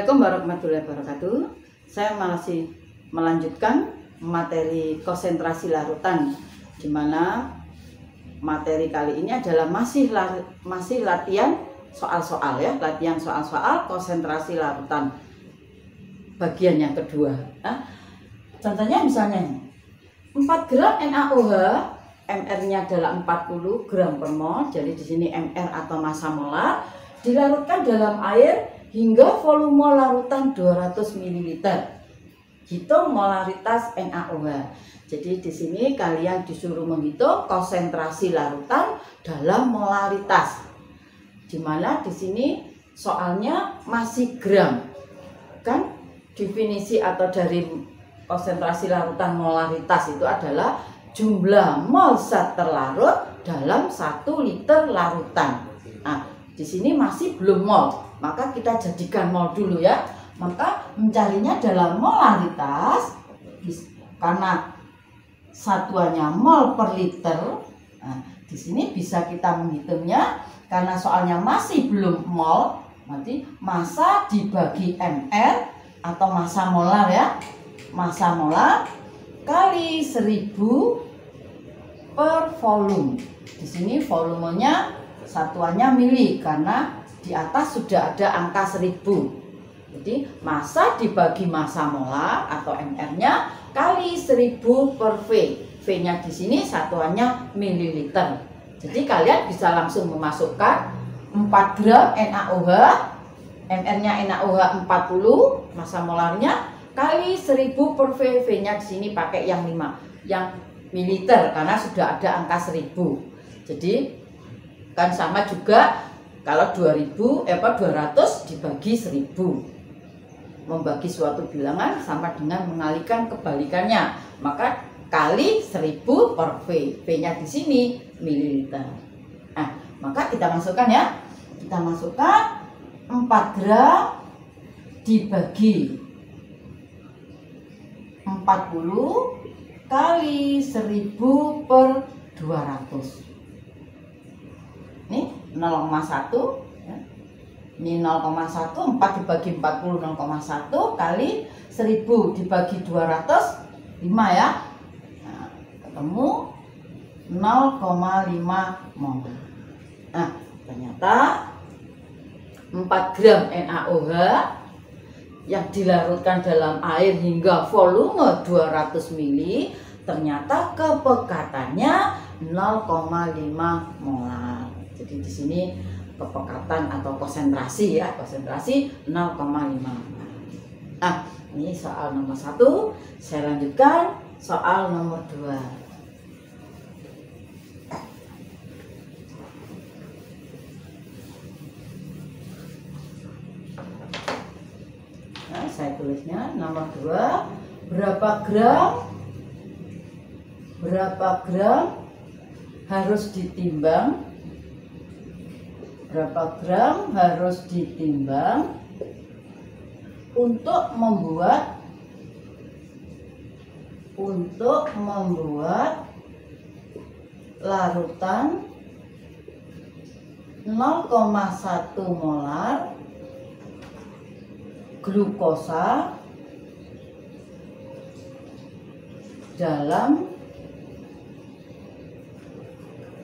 Assalamualaikum warahmatullahi wabarakatuh. Saya masih melanjutkan materi konsentrasi larutan, di mana materi kali ini adalah masih latihan soal-soal ya, latihan soal-soal konsentrasi larutan bagian yang kedua. Contohnya misalnya 4 gram NaOH, MR-nya adalah 40 gram per mol. Jadi di sini MR atau massa molar dilarutkan dalam air hingga volume larutan 200 ml. Hitung molaritas NaOH. Jadi di sini kalian disuruh menghitung konsentrasi larutan dalam molaritas. Dimana di sini soalnya masih gram. Kan definisi atau dari konsentrasi larutan molaritas itu adalah jumlah mol zat terlarut dalam 1 liter larutan. Nah, di sini masih belum mol, maka kita jadikan mol dulu ya. Maka mencarinya dalam molaritas, karena satuannya mol per liter. Nah, di sini bisa kita menghitungnya karena soalnya masih belum mol, berarti massa dibagi MR atau massa molar ya. Massa molar kali 1000 per volume. Di sini volumenya satuannya mili karena di atas sudah ada angka 1000. Jadi massa dibagi massa molar atau MR-nya kali 1000 per V. V-nya di sini satuannya mililiter. Jadi kalian bisa langsung memasukkan 4 gram NaOH, MR-nya NaOH 40, massa molarnya kali 1000 per V. V-nya di sini pakai yang 5, yang mililiter karena sudah ada angka 1000. Jadi kan sama juga kalau 200 dibagi 1000. Membagi suatu bilangan sama dengan mengalihkan kebalikannya. Maka kali 1000 per V. V-nya di sini mililiter. Nah, maka kita masukkan ya. Kita masukkan 4 gram dibagi 40 kali 1000 per 200. Ini 0,1 ya. Ini 0,1, 4 dibagi 40 0,1 kali 1000 dibagi 200 5 ya. Nah, ketemu 0,5 mol. Nah, ternyata 4 gram NaOH yang dilarutkan dalam air hingga volume 200 ml ternyata kepekatannya 0,5 molar. Jadi di sini kepekatan atau konsentrasi ya, konsentrasi 0,5. Nah, ini soal nomor 1. Saya lanjutkan soal nomor 2. Nah, saya tulisnya nomor 2. Berapa gram harus ditimbang? Berapa gram harus ditimbang untuk membuat larutan 0,1 molar glukosa dalam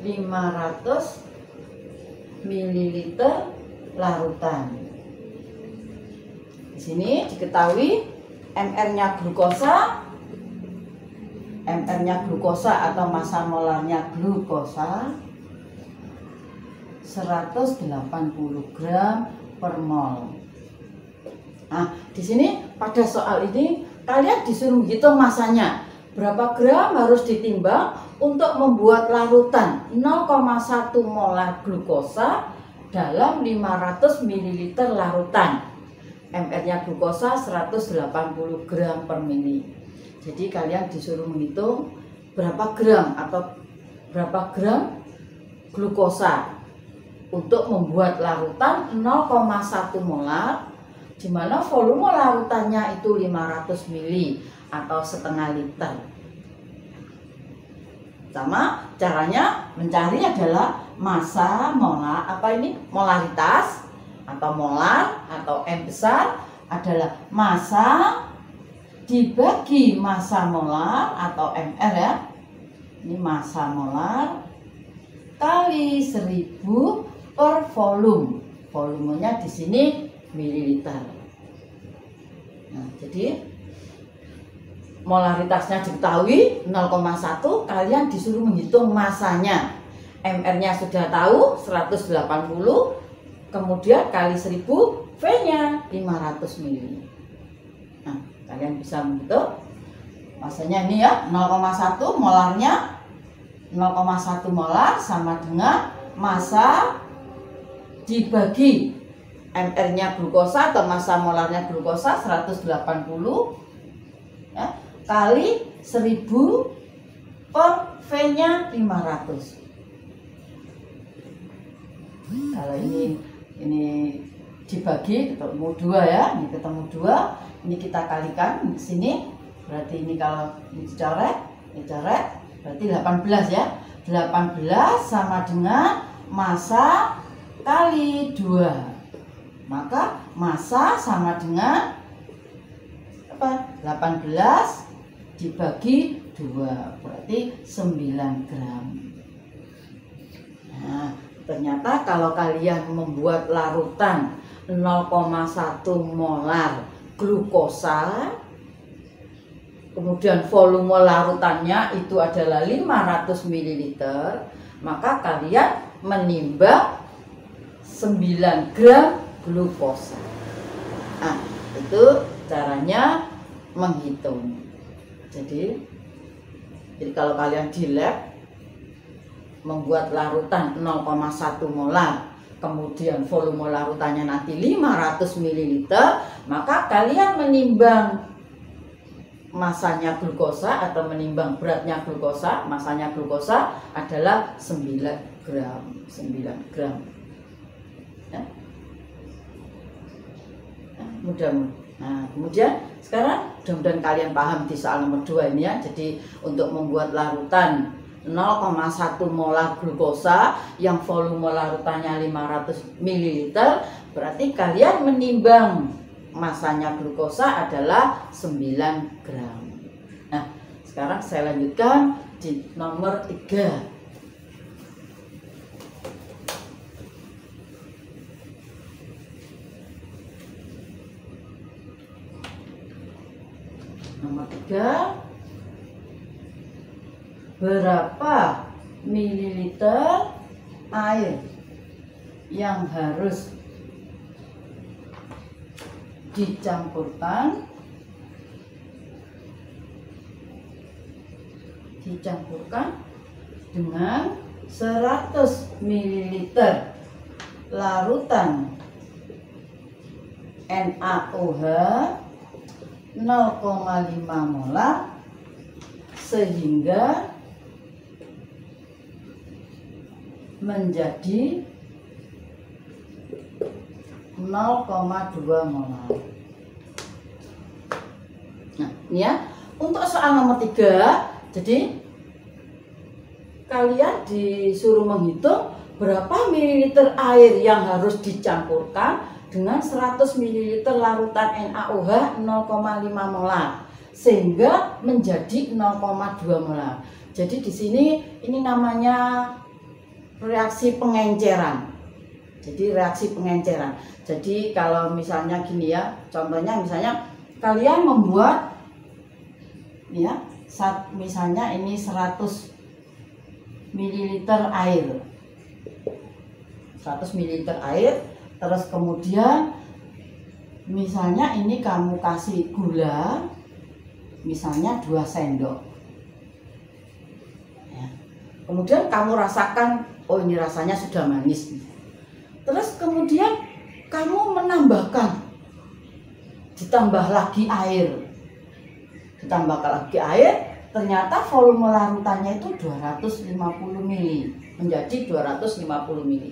500 ml larutan. Di sini diketahui MR-nya glukosa atau massa molarnya glukosa 180 gram per mol. Nah, di sini pada soal ini kalian disuruh hitung masanya. Berapa gram harus ditimbang untuk membuat larutan 0,1 molar glukosa dalam 500 ml larutan. MR-nya glukosa 180 gram per mili. Jadi kalian disuruh menghitung berapa gram glukosa untuk membuat larutan 0,1 molar, di mana volume larutannya itu 500 ml atau setengah liter. Sama caranya mencari adalah massa molar, molaritas atau molar atau M besar adalah massa dibagi massa molar atau MR ya. Ini massa molar kali 1000 per volume. Volumenya di sini mililiter. Nah, jadi molaritasnya diketahui 0,1, kalian disuruh menghitung massanya. MR-nya sudah tahu 180, kemudian kali 1000, V-nya 500 ml. Nah, kalian bisa menghitung massanya ini ya, 0,1 molarnya 0,1 molar sama dengan massa dibagi MR-nya glukosa atau massa molarnya glukosa 180 ya, kali 1000 per V-nya 500. Kalau ini dibagi ketemu 2 ya, ini ketemu 2, ini kita kalikan di sini, berarti ini kalau ini dicoret berarti 18 ya. 18 sama dengan massa kali 2. Maka massa sama dengan apa? 18 dibagi 2 berarti 9 gram. Nah, ternyata kalau kalian membuat larutan 0,1 molar glukosa, kemudian volume larutannya itu adalah 500 ml, maka kalian menimbang 9 gram glukosa. Nah, itu caranya menghitung. Jadi kalau kalian di lab membuat larutan 0,1 molar, kemudian volume larutannya nanti 500 ml, maka kalian menimbang masanya glukosa atau menimbang beratnya glukosa, masanya glukosa adalah 9 gram. Ya. Nah, kemudian sekarang mudah-mudahan kalian paham di soal nomor 2 ini ya. Jadi untuk membuat larutan 0,1 molar glukosa yang volume larutannya 500 ml, berarti kalian menimbang masanya glukosa adalah 9 gram. Nah, sekarang saya lanjutkan di nomor 3. Nomor 3, berapa mililiter air yang harus dicampurkan dengan 100 ml larutan NaOH 0,5 molar sehingga menjadi 0,2 molar. Nah, ini ya, untuk soal nomor 3, jadi kalian disuruh menghitung berapa mililiter air yang harus dicampurkan dengan 100 ml larutan NaOH 0,5 molar sehingga menjadi 0,2 molar. Jadi di sini ini namanya reaksi pengenceran. Jadi kalau misalnya gini ya, contohnya misalnya kalian membuat ya, misalnya ini 100 ml air. 100 ml air, terus kemudian misalnya ini kamu kasih gula misalnya 2 sendok. Ya. Kemudian kamu rasakan, oh ini rasanya sudah manis. Terus kemudian kamu menambahkan, ditambah lagi air, ternyata volume larutannya itu 250 ml, menjadi 250 ml.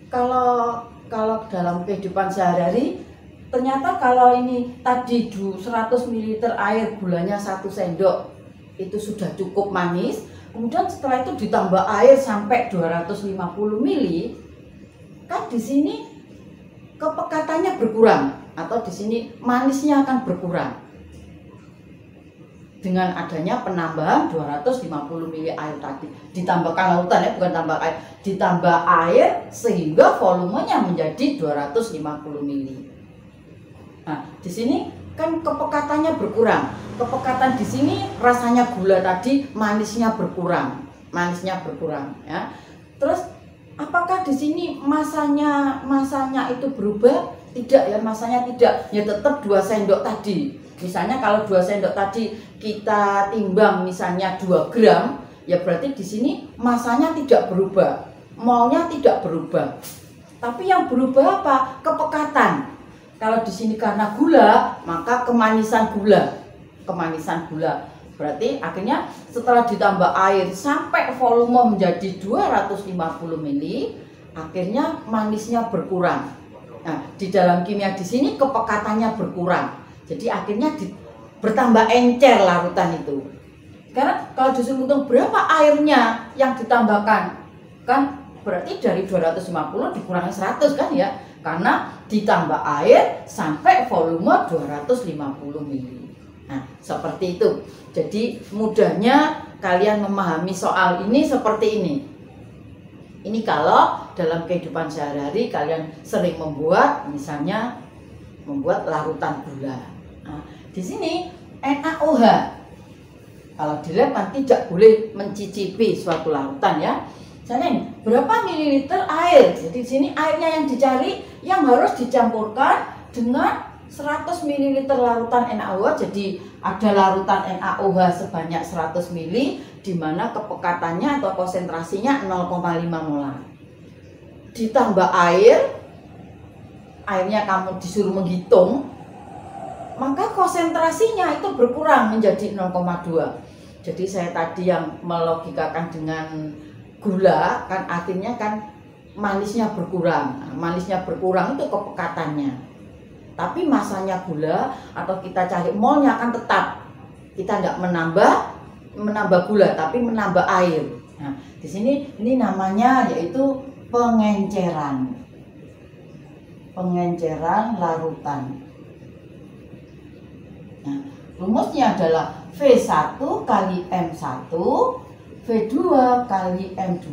Kalau dalam kehidupan sehari-hari, ternyata kalau ini tadi 100 ml air, gulanya 1 sendok, itu sudah cukup manis. Kemudian setelah itu ditambah air sampai 250 ml, kan di sini kepekatannya berkurang. atau di sini manisnya akan berkurang dengan adanya penambahan 250 ml air tadi. Ditambahkan lautan ya, bukan tambah air, ditambah air sehingga volumenya menjadi 250 ml. Nah, di sini kan kepekatannya berkurang. Kepekatan di sini rasanya gula tadi, manisnya berkurang ya. Terus apakah di sini masanya itu berubah? Tidak ya, masanya tidak. Ya tetap 2 sendok tadi. Misalnya kalau 2 sendok tadi kita timbang misalnya 2 gram, ya berarti di sini masanya tidak berubah, molnya tidak berubah. Tapi yang berubah apa? Kepekatan. Kalau di sini karena gula, maka kemanisan gula. Berarti akhirnya setelah ditambah air sampai volume menjadi 250 ml, akhirnya manisnya berkurang. Nah, di dalam kimia di sini kepekatannya berkurang. Jadi akhirnya bertambah encer larutan itu. Karena kalau disuruh hitung berapa airnya yang ditambahkan, kan berarti dari 250 dikurangi 100 kan ya. Karena ditambah air sampai volume 250 ml. Nah, seperti itu. Jadi mudahnya kalian memahami soal ini seperti ini. Ini kalau dalam kehidupan sehari-hari kalian sering membuat, misalnya membuat larutan gula. Nah, di sini NaOH. Kalau di lab kan tidak boleh mencicipi suatu larutan ya. Misalnya ini, berapa mililiter air? Jadi di sini airnya yang dicari yang harus dicampurkan dengan 100 ml larutan NaOH. Jadi ada larutan NaOH sebanyak 100 ml di mana kepekatannya atau konsentrasinya 0,5 molar. Ditambah airnya kamu disuruh menghitung, maka konsentrasinya itu berkurang menjadi 0,2. Jadi saya tadi yang melogikakan dengan gula kan artinya kan manisnya berkurang. Nah, manisnya berkurang itu kepekatannya. Tapi masanya gula atau kita cari molnya akan tetap. Kita nggak menambah gula tapi menambah air. Nah, di sini ini namanya yaitu pengenceran larutan. Nah, rumusnya adalah V1 kali M1 V2 kali M2.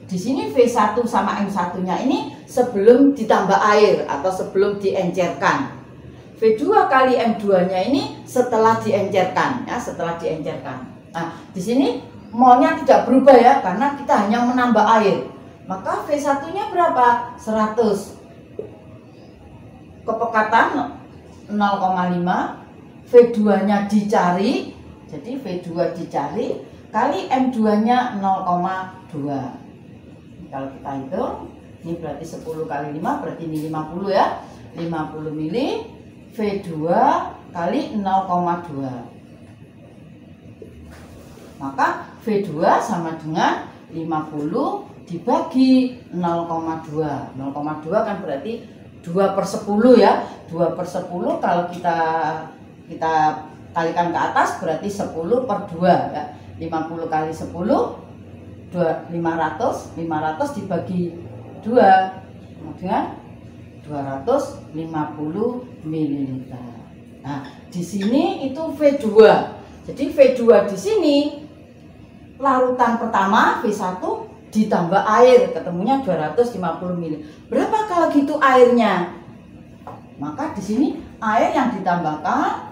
Di sini V1 sama M1-nya ini sebelum ditambah air atau sebelum diencerkan. V2 kali M2-nya ini setelah diencerkan ya, setelah diencerkan. Nah, di sini molnya tidak berubah ya karena kita hanya menambah air. Maka V1-nya berapa? 100. Kepekatan 0,5. V2-nya dicari. Jadi V2 dicari kali M2-nya 0,2. Kalau kita hitung, ini berarti 10 kali 5 berarti ini 50 ya. 50 ml V2 kali 0,2. Maka V2 sama dengan 50 dibagi 0,2. 0,2 kan berarti 2/10 ya. 2/10 kalau kita kalikan ke atas berarti 10/2 ya. 50 kali 10 500 dibagi 2 dengan 250 ml. Nah, di sini itu V2. Jadi V2 di sini larutan pertama V1 ditambah air ketemunya 250 ml. Berapa kalau gitu airnya? Maka di sini air yang ditambahkan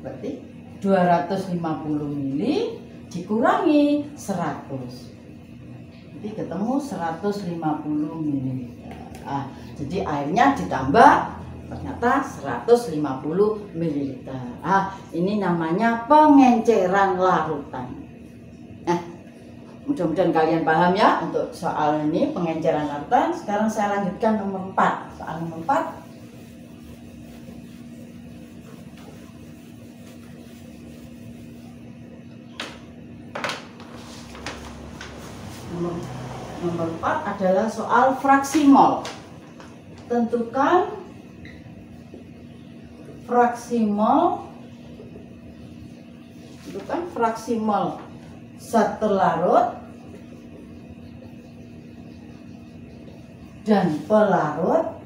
berarti 250 ml dikurangi 100. Jadi ketemu 150 ml. Nah, jadi airnya ditambah ternyata 150 ml. Ah, ini namanya pengenceran larutan. Nah, mudah-mudahan kalian paham ya untuk soal ini pengenceran larutan. Sekarang saya lanjutkan nomor 4. Soal nomor 4. Nomor 4 adalah soal fraksi mol. Tentukan fraksi mol itu kan fraksi mol zat terlarut dan pelarut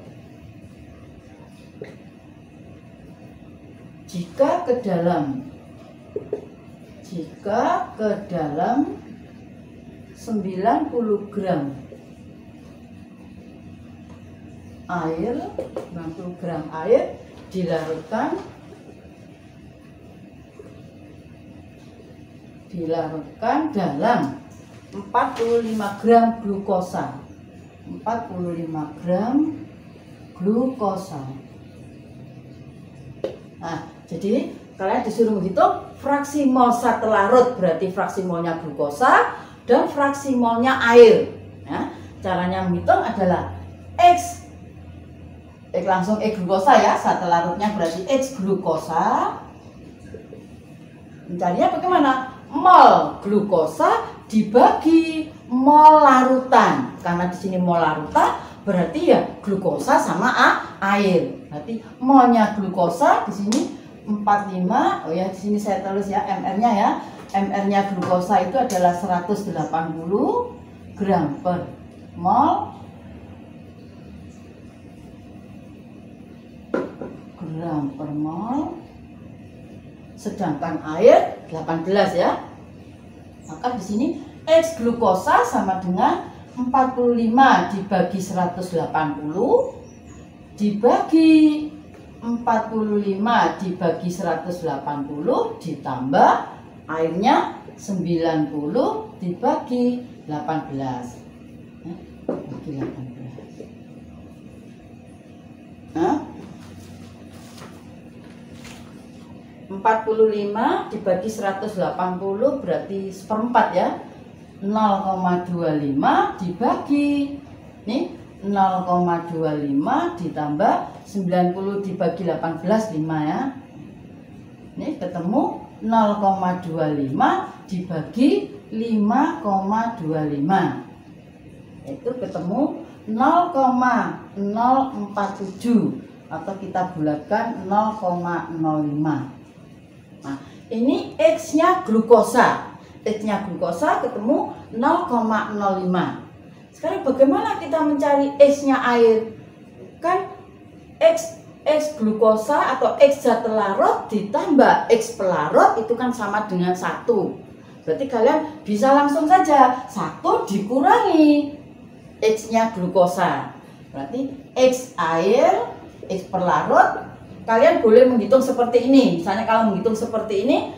jika ke dalam 90 gram air, 90 gram air dilarutkan dalam 45 gram glukosa. 45 gram glukosa. Nah, jadi kalian disuruh menghitung fraksi mol zat terlarut, berarti fraksi molnya glukosa dan fraksi molnya air. Nah, caranya menghitung adalah X langsung X glukosa ya, zat terlarutnya berarti X glukosa. Mencarinya bagaimana? Mol glukosa dibagi mol larutan. Karena di sini mol larutan berarti ya glukosa sama air. Berarti molnya glukosa di sini 45. Oh ya, di sini saya tulis ya mR-nya ya. mR-nya glukosa itu adalah 180 gram per mol. Sedangkan air 18 ya. Maka di sini X glukosa sama dengan 45 dibagi 180 dibagi 45 dibagi 180 ditambah airnya 90 dibagi 18. Bagi 18. Nah, 45 dibagi 180 berarti seperempat ya. 0,25 dibagi nih 0,25 ditambah 90 dibagi 18 5 ya. Nih ketemu 0,25 dibagi 5,25. Itu ketemu 0,047 atau kita bulatkan 0,05. Nah, ini X-nya glukosa. X-nya glukosa ketemu 0,05. Sekarang bagaimana kita mencari X-nya air? Kan X glukosa atau X zat terlarut ditambah X pelarut itu kan sama dengan 1. Berarti kalian bisa langsung saja 1 dikurangi X-nya glukosa. Berarti X air, X pelarut. Kalian boleh menghitung seperti ini. Misalnya kalau menghitung seperti ini,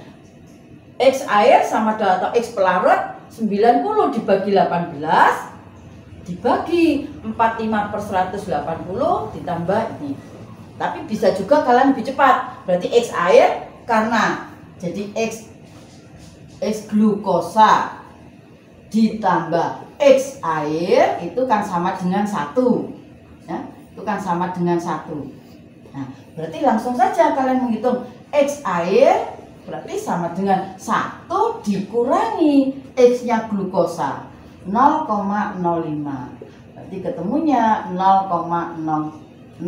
X air sama atau X pelarut 90 dibagi 18 dibagi 45 per 180 ditambah ini. Tapi bisa juga kalian lebih cepat. Berarti X air karena jadi X glukosa ditambah X air itu kan sama dengan 1 ya, itu kan sama dengan 1. Nah, berarti langsung saja kalian menghitung X air berarti sama dengan 1 dikurangi X-nya glukosa 0,05. Berarti ketemunya 0,95.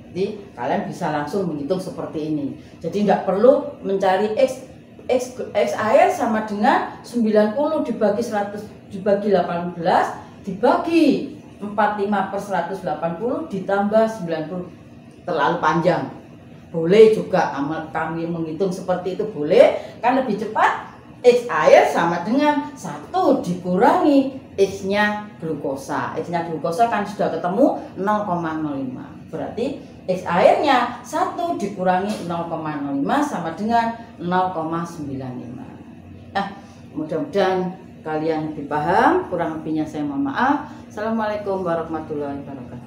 Jadi kalian bisa langsung menghitung seperti ini. Jadi tidak perlu mencari X air sama dengan 90 dibagi 100 dibagi 18 dibagi 45 per 180 ditambah 90, terlalu panjang. Boleh juga kami menghitung seperti itu, boleh kan lebih cepat. X air sama dengan 1 dikurangi X-nya glukosa. X-nya glukosa kan sudah ketemu 0,05. Berarti X airnya 1 dikurangi 0,05 sama dengan 0,95. Nah, mudah-mudahan kalian lebih paham, kurang lebihnya saya mohon maaf. Assalamualaikum warahmatullahi wabarakatuh.